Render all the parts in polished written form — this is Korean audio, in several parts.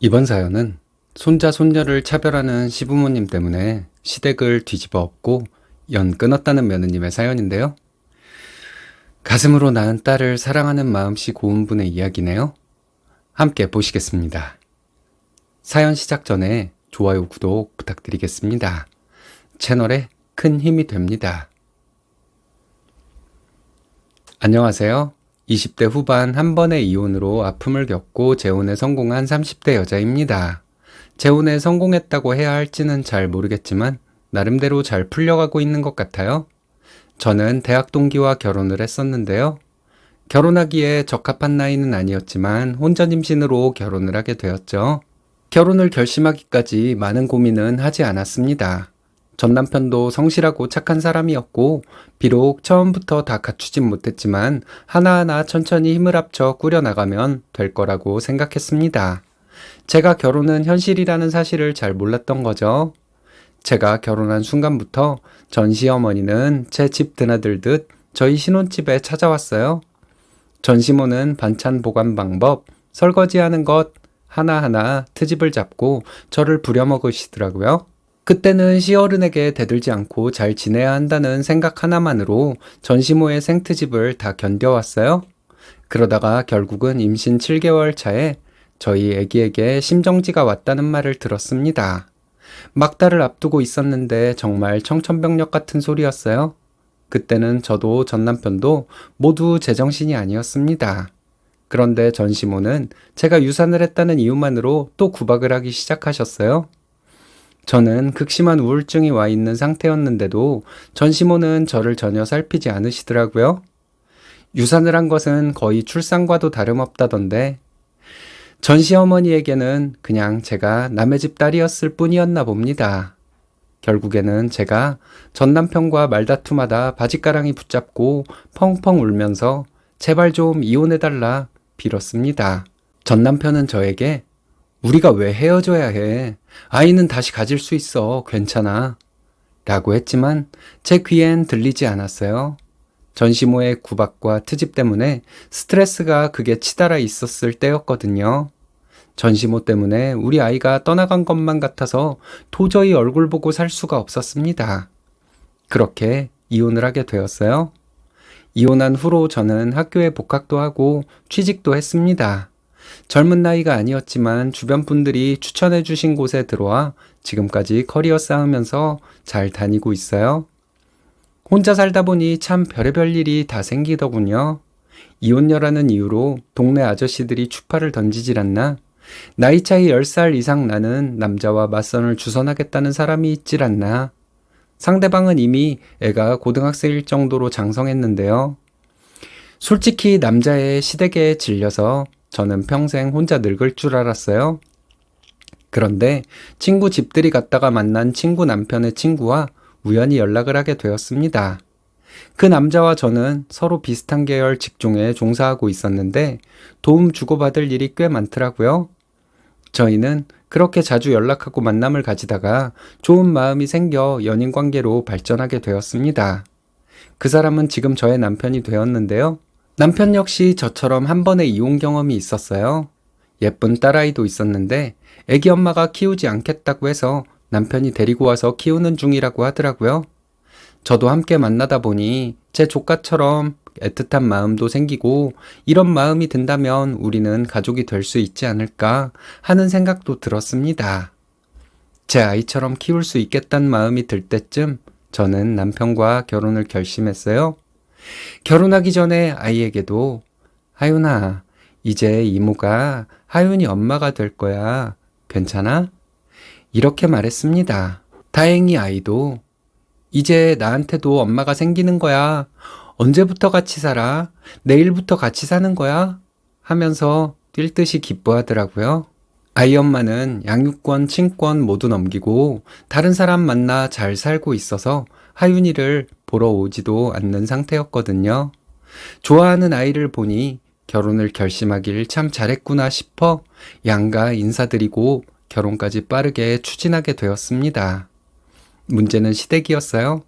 이번 사연은 손자, 손녀를 차별하는 시부모님 때문에 시댁을 뒤집어 엎고 연 끊었다는 며느님의 사연인데요. 가슴으로 낳은 딸을 사랑하는 마음씨 고운 분의 이야기네요. 함께 보시겠습니다. 사연 시작 전에 좋아요, 구독 부탁드리겠습니다. 채널에 큰 힘이 됩니다. 안녕하세요. 20대 후반 한 번의 이혼으로 아픔을 겪고 재혼에 성공한 30대 여자입니다. 재혼에 성공했다고 해야 할지는 잘 모르겠지만 나름대로 잘 풀려가고 있는 것 같아요. 저는 대학 동기와 결혼을 했었는데요. 결혼하기에 적합한 나이는 아니었지만 혼전 임신으로 결혼을 하게 되었죠. 결혼을 결심하기까지 많은 고민은 하지 않았습니다. 전 남편도 성실하고 착한 사람이었고 비록 처음부터 다 갖추진 못했지만 하나하나 천천히 힘을 합쳐 꾸려나가면 될 거라고 생각했습니다. 제가 결혼은 현실이라는 사실을 잘 몰랐던 거죠. 제가 결혼한 순간부터 전 시어머니는 제 집 드나들듯 저희 신혼집에 찾아왔어요. 전 시모는 반찬 보관 방법, 설거지하는 것 하나하나 트집을 잡고 저를 부려먹으시더라고요. 그때는 시어른에게 대들지 않고 잘 지내야 한다는 생각 하나만으로 전시모의 생트집을 다 견뎌왔어요. 그러다가 결국은 임신 7개월 차에 저희 아기에게 심정지가 왔다는 말을 들었습니다. 막달을 앞두고 있었는데 정말 청천벽력 같은 소리였어요. 그때는 저도 전 남편도 모두 제정신이 아니었습니다. 그런데 전시모는 제가 유산을 했다는 이유만으로 또 구박을 하기 시작하셨어요. 저는 극심한 우울증이 와 있는 상태였는데도 전시모는 저를 전혀 살피지 않으시더라고요. 유산을 한 것은 거의 출산과도 다름없다던데 전 시어머니에게는 그냥 제가 남의 집 딸이었을 뿐이었나 봅니다. 결국에는 제가 전 남편과 말다툼하다 바짓가랑이 붙잡고 펑펑 울면서 제발 좀 이혼해달라 빌었습니다. 전 남편은 저에게 우리가 왜 헤어져야 해? 아이는 다시 가질 수 있어. 괜찮아. 라고 했지만 제 귀엔 들리지 않았어요. 전시모의 구박과 트집 때문에 스트레스가 극에 치달아 있었을 때였거든요. 전시모 때문에 우리 아이가 떠나간 것만 같아서 도저히 얼굴 보고 살 수가 없었습니다. 그렇게 이혼을 하게 되었어요. 이혼한 후로 저는 학교에 복학도 하고 취직도 했습니다. 젊은 나이가 아니었지만 주변 분들이 추천해 주신 곳에 들어와 지금까지 커리어 쌓으면서 잘 다니고 있어요. 혼자 살다 보니 참 별의별 일이 다 생기더군요. 이혼녀라는 이유로 동네 아저씨들이 추파를 던지질 않나? 나이 차이 10살 이상 나는 남자와 맞선을 주선하겠다는 사람이 있질 않나? 상대방은 이미 애가 고등학생일 정도로 장성했는데요. 솔직히 남자의 시댁에 질려서 저는 평생 혼자 늙을 줄 알았어요. 그런데 친구 집들이 갔다가 만난 친구 남편의 친구와 우연히 연락을 하게 되었습니다. 그 남자와 저는 서로 비슷한 계열 직종에 종사하고 있었는데 도움 주고받을 일이 꽤 많더라고요. 저희는 그렇게 자주 연락하고 만남을 가지다가 좋은 마음이 생겨 연인 관계로 발전하게 되었습니다. 그 사람은 지금 저의 남편이 되었는데요. 남편 역시 저처럼 한 번의 이혼 경험이 있었어요. 예쁜 딸아이도 있었는데 애기 엄마가 키우지 않겠다고 해서 남편이 데리고 와서 키우는 중이라고 하더라고요. 저도 함께 만나다 보니 제 조카처럼 애틋한 마음도 생기고 이런 마음이 든다면 우리는 가족이 될 수 있지 않을까 하는 생각도 들었습니다. 제 아이처럼 키울 수 있겠다는 마음이 들 때쯤 저는 남편과 결혼을 결심했어요. 결혼하기 전에 아이에게도 하윤아, 이제 이모가 하윤이 엄마가 될 거야. 괜찮아? 이렇게 말했습니다. 다행히 아이도 이제 나한테도 엄마가 생기는 거야. 언제부터 같이 살아? 내일부터 같이 사는 거야? 하면서 뛸 듯이 기뻐하더라고요. 아이 엄마는 양육권, 친권 모두 넘기고 다른 사람 만나 잘 살고 있어서 하윤이를 보러 오지도 않는 상태였거든요. 좋아하는 아이를 보니 결혼을 결심하길 참 잘했구나 싶어 양가 인사드리고 결혼까지 빠르게 추진하게 되었습니다. 문제는 시댁이었어요.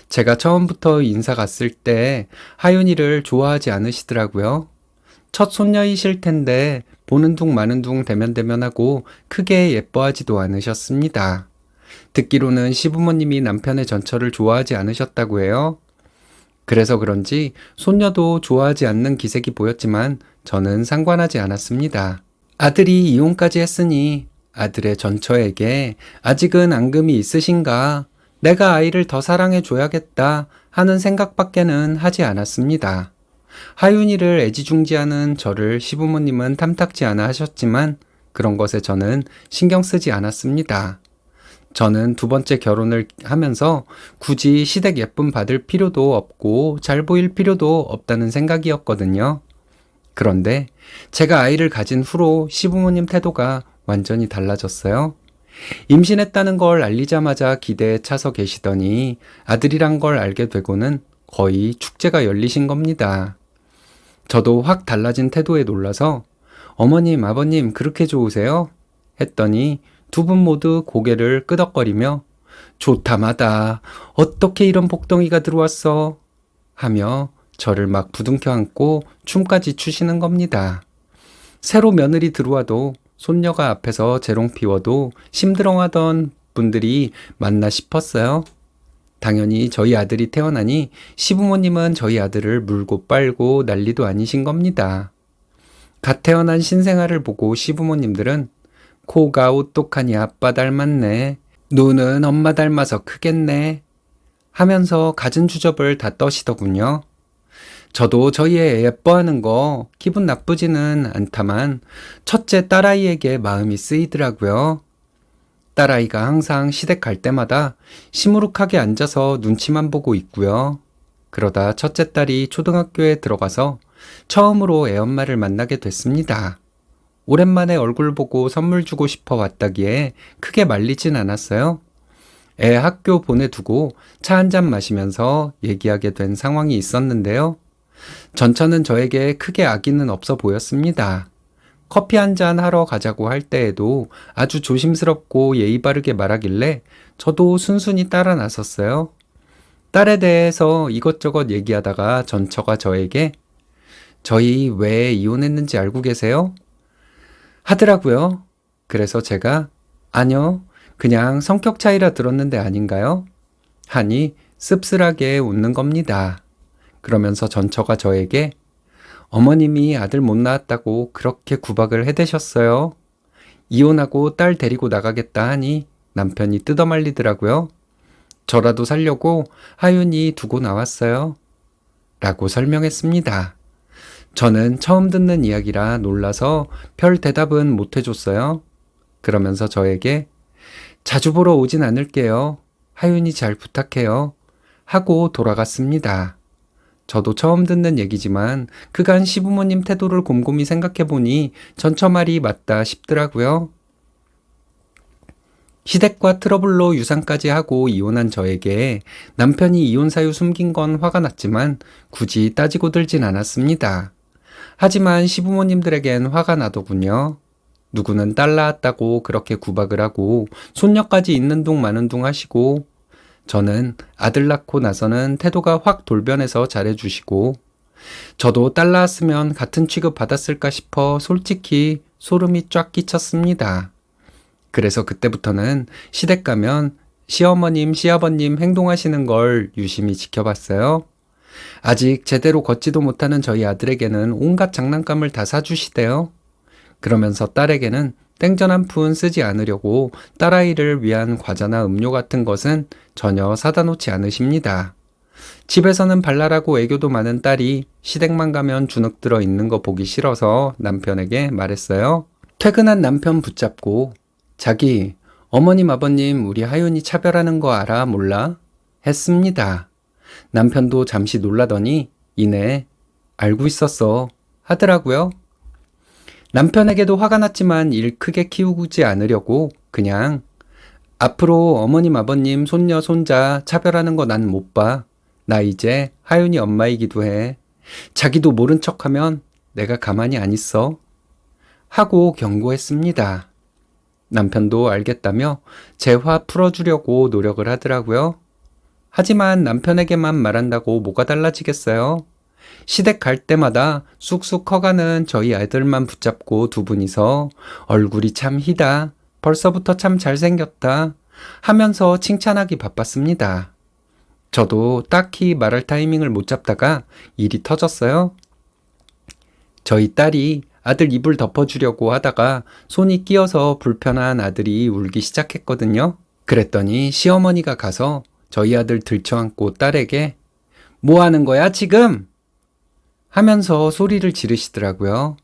제가 처음부터 인사 갔을 때 하윤이를 좋아하지 않으시더라고요. 첫 손녀이실 텐데 보는 둥 마는 둥 대면대면하고 크게 예뻐하지도 않으셨습니다. 듣기로는 시부모님이 남편의 전처를 좋아하지 않으셨다고 해요. 그래서 그런지 손녀도 좋아하지 않는 기색이 보였지만 저는 상관하지 않았습니다. 아들이 이혼까지 했으니 아들의 전처에게 아직은 앙금이 있으신가? 내가 아이를 더 사랑해줘야겠다 하는 생각밖에는 하지 않았습니다. 하윤이를 애지중지하는 저를 시부모님은 탐탁지 않아 하셨지만 그런 것에 저는 신경 쓰지 않았습니다. 저는 두 번째 결혼을 하면서 굳이 시댁 예쁨 받을 필요도 없고 잘 보일 필요도 없다는 생각이었거든요. 그런데 제가 아이를 가진 후로 시부모님 태도가 완전히 달라졌어요. 임신했다는 걸 알리자마자 기대에 차서 계시더니 아들이란 걸 알게 되고는 거의 축제가 열리신 겁니다. 저도 확 달라진 태도에 놀라서 어머님, 아버님 그렇게 좋으세요? 했더니 두 분 모두 고개를 끄덕거리며 좋다마다 어떻게 이런 복덩이가 들어왔어? 하며 저를 막 부둥켜 안고 춤까지 추시는 겁니다. 새로 며느리 들어와도 손녀가 앞에서 재롱 피워도 심드렁하던 분들이 맞나 싶었어요. 당연히 저희 아들이 태어나니 시부모님은 저희 아들을 물고 빨고 난리도 아니신 겁니다. 갓 태어난 신생아를 보고 시부모님들은 코가 오똑하니 아빠 닮았네. 눈은 엄마 닮아서 크겠네. 하면서 갖은 주접을 다 떠시더군요. 저도 저희 애 예뻐하는 거 기분 나쁘지는 않다만 첫째 딸아이에게 마음이 쓰이더라고요. 딸아이가 항상 시댁 갈 때마다 시무룩하게 앉아서 눈치만 보고 있고요. 그러다 첫째 딸이 초등학교에 들어가서 처음으로 애엄마를 만나게 됐습니다. 오랜만에 얼굴 보고 선물 주고 싶어 왔다기에 크게 말리진 않았어요. 애 학교 보내두고 차 한잔 마시면서 얘기하게 된 상황이 있었는데요. 전처는 저에게 크게 악의는 없어 보였습니다. 커피 한잔 하러 가자고 할 때에도 아주 조심스럽고 예의 바르게 말하길래 저도 순순히 따라 나섰어요. 딸에 대해서 이것저것 얘기하다가 전처가 저에게 저희 왜 이혼했는지 알고 계세요? 하더라고요. 그래서 제가 아니요, 그냥 성격 차이라 들었는데 아닌가요? 하니 씁쓸하게 웃는 겁니다. 그러면서 전처가 저에게 어머님이 아들 못 낳았다고 그렇게 구박을 해대셨어요. 이혼하고 딸 데리고 나가겠다 하니 남편이 뜯어말리더라고요. 저라도 살려고 하윤이 두고 나왔어요. 라고 설명했습니다. 저는 처음 듣는 이야기라 놀라서 별 대답은 못 해줬어요. 그러면서 저에게 자주 보러 오진 않을게요. 하윤이 잘 부탁해요. 하고 돌아갔습니다. 저도 처음 듣는 얘기지만 그간 시부모님 태도를 곰곰이 생각해보니 전처 말이 맞다 싶더라고요. 시댁과 트러블로 유산까지 하고 이혼한 저에게 남편이 이혼 사유 숨긴 건 화가 났지만 굳이 따지고 들진 않았습니다. 하지만 시부모님들에겐 화가 나더군요. 누구는 딸 낳았다고 그렇게 구박을 하고 손녀까지 있는 둥 마는 둥 하시고 저는 아들 낳고 나서는 태도가 확 돌변해서 잘해주시고 저도 딸 낳았으면 같은 취급 받았을까 싶어 솔직히 소름이 쫙 끼쳤습니다. 그래서 그때부터는 시댁 가면 시어머님, 시아버님 행동하시는 걸 유심히 지켜봤어요. 아직 제대로 걷지도 못하는 저희 아들에게는 온갖 장난감을 다 사주시대요. 그러면서 딸에게는 땡전 한 푼 쓰지 않으려고 딸아이를 위한 과자나 음료 같은 것은 전혀 사다 놓지 않으십니다. 집에서는 발랄하고 애교도 많은 딸이 시댁만 가면 주눅 들어 있는 거 보기 싫어서 남편에게 말했어요. 퇴근한 남편 붙잡고 자기 어머님 아버님 우리 하윤이 차별하는 거 알아 몰라? 했습니다. 남편도 잠시 놀라더니 이내 알고 있었어 하더라고요. 남편에게도 화가 났지만 일 크게 키우지 않으려고 그냥 앞으로 어머님 아버님 손녀 손자 차별하는 거 난 못 봐. 나 이제 하윤이 엄마이기도 해. 자기도 모른 척하면 내가 가만히 안 있어. 하고 경고했습니다. 남편도 알겠다며 제 화 풀어주려고 노력을 하더라고요. 하지만 남편에게만 말한다고 뭐가 달라지겠어요? 시댁 갈 때마다 쑥쑥 커가는 저희 아들만 붙잡고 두 분이서 얼굴이 참 희다, 벌써부터 참 잘생겼다 하면서 칭찬하기 바빴습니다. 저도 딱히 말할 타이밍을 못 잡다가 일이 터졌어요. 저희 딸이 아들 이불 덮어주려고 하다가 손이 끼어서 불편한 아들이 울기 시작했거든요. 그랬더니 시어머니가 가서 저희 아들 들쳐안고 딸에게 뭐 하는 거야 지금? 하면서 소리를 지르시더라고요.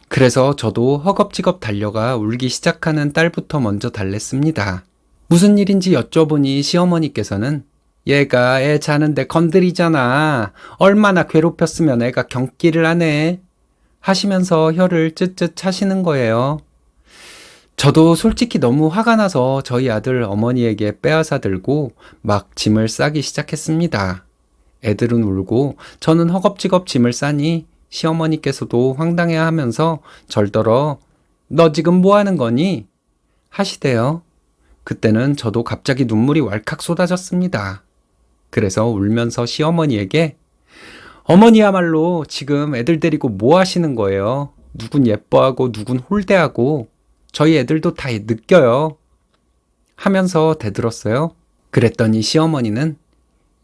그래서 저도 허겁지겁 달려가 울기 시작하는 딸부터 먼저 달랬습니다. 무슨 일인지 여쭤보니 시어머니께서는 얘가 애 자는데 건드리잖아. 얼마나 괴롭혔으면 애가 경기를 하네. 하시면서 혀를 쯧쯧 차시는 거예요. 저도 솔직히 너무 화가 나서 저희 아들 어머니에게 빼앗아 들고 막 짐을 싸기 시작했습니다. 애들은 울고 저는 허겁지겁 짐을 싸니 시어머니께서도 황당해 하면서 절더러 너 지금 뭐 하는 거니? 하시대요. 그때는 저도 갑자기 눈물이 왈칵 쏟아졌습니다. 그래서 울면서 시어머니에게 어머니야말로 지금 애들 데리고 뭐 하시는 거예요? 누군 예뻐하고 누군 홀대하고 저희 애들도 다 느껴요. 하면서 대들었어요. 그랬더니 시어머니는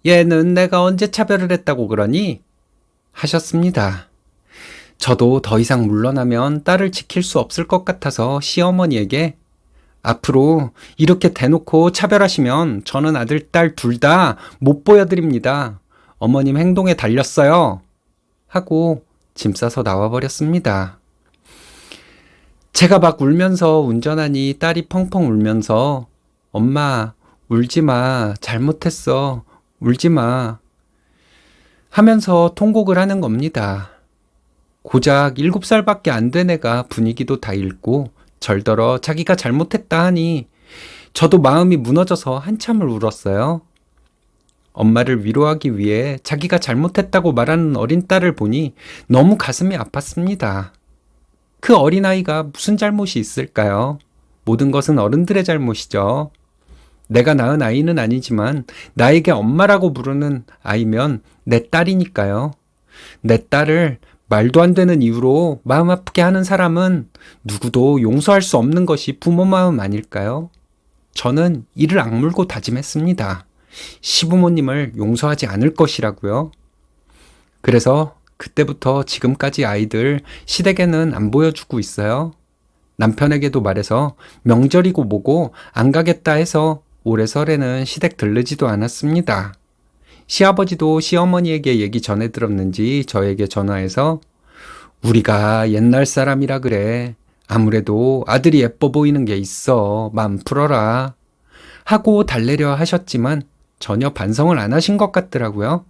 얘는 내가 언제 차별을 했다고 그러니? 하셨습니다. 저도 더 이상 물러나면 딸을 지킬 수 없을 것 같아서 시어머니에게 앞으로 이렇게 대놓고 차별하시면 저는 아들, 딸 둘 다 못 보여드립니다. 어머님 행동에 달렸어요. 하고 짐 싸서 나와버렸습니다. 제가 막 울면서 운전하니 딸이 펑펑 울면서 엄마 울지 마. 잘못했어. 울지 마. 하면서 통곡을 하는 겁니다. 고작 7살밖에 안 된 애가 분위기도 다 잃고 절더러 자기가 잘못했다 하니 저도 마음이 무너져서 한참을 울었어요. 엄마를 위로하기 위해 자기가 잘못했다고 말하는 어린 딸을 보니 너무 가슴이 아팠습니다. 그 어린아이가 무슨 잘못이 있을까요? 모든 것은 어른들의 잘못이죠. 내가 낳은 아이는 아니지만 나에게 엄마라고 부르는 아이면 내 딸이니까요. 내 딸을 말도 안 되는 이유로 마음 아프게 하는 사람은 누구도 용서할 수 없는 것이 부모 마음 아닐까요? 저는 이를 악물고 다짐했습니다. 시부모님을 용서하지 않을 것이라고요. 그래서 그때부터 지금까지 아이들 시댁에는 안 보여주고 있어요. 남편에게도 말해서 명절이고 뭐고 안 가겠다 해서 올해 설에는 시댁 들르지도 않았습니다. 시아버지도 시어머니에게 얘기 전해 들었는지 저에게 전화해서 우리가 옛날 사람이라 그래. 아무래도 아들이 예뻐 보이는 게 있어. 마음 풀어라. 하고 달래려 하셨지만 전혀 반성을 안 하신 것 같더라고요.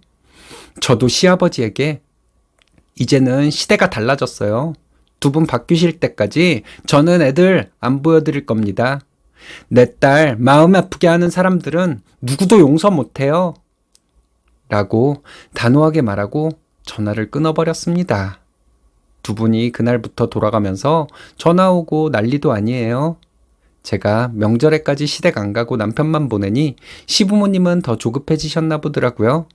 저도 시아버지에게 이제는 시대가 달라졌어요. 두 분 바뀌실 때까지 저는 애들 안 보여드릴 겁니다. 내 딸 마음 아프게 하는 사람들은 누구도 용서 못해요. 라고 단호하게 말하고 전화를 끊어버렸습니다. 두 분이 그날부터 돌아가면서 전화 오고 난리도 아니에요. 제가 명절에까지 시댁 안 가고 남편만 보내니 시부모님은 더 조급해지셨나 보더라고요.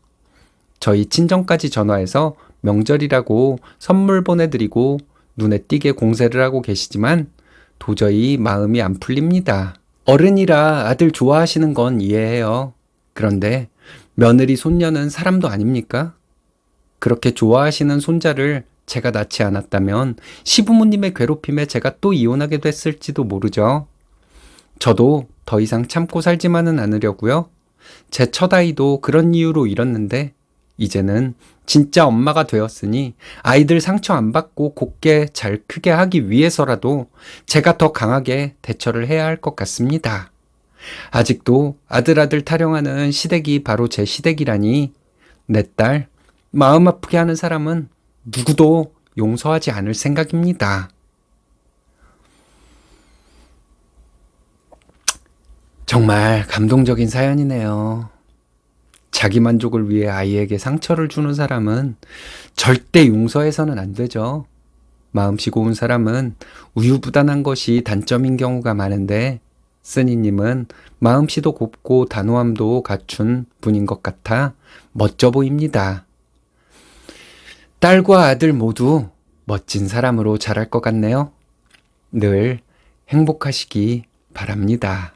저희 친정까지 전화해서 명절이라고 선물 보내드리고 눈에 띄게 공세를 하고 계시지만 도저히 마음이 안 풀립니다. 어른이라 아들 좋아하시는 건 이해해요. 그런데 며느리 손녀는 사람도 아닙니까? 그렇게 좋아하시는 손자를 제가 낳지 않았다면 시부모님의 괴롭힘에 제가 또 이혼하게 됐을지도 모르죠. 저도 더 이상 참고 살지만은 않으려고요. 제 첫 아이도 그런 이유로 잃었는데 이제는 진짜 엄마가 되었으니 아이들 상처 안 받고 곱게 잘 크게 하기 위해서라도 제가 더 강하게 대처를 해야 할 것 같습니다. 아직도 아들 타령하는 시댁이 바로 제 시댁이라니 내 딸 마음 아프게 하는 사람은 누구도 용서하지 않을 생각입니다. 정말 감동적인 사연이네요. 자기 만족을 위해 아이에게 상처를 주는 사람은 절대 용서해서는 안 되죠. 마음씨 고운 사람은 우유부단한 것이 단점인 경우가 많은데 쓰니님은 마음씨도 곱고 단호함도 갖춘 분인 것 같아 멋져 보입니다. 딸과 아들 모두 멋진 사람으로 자랄 것 같네요. 늘 행복하시기 바랍니다.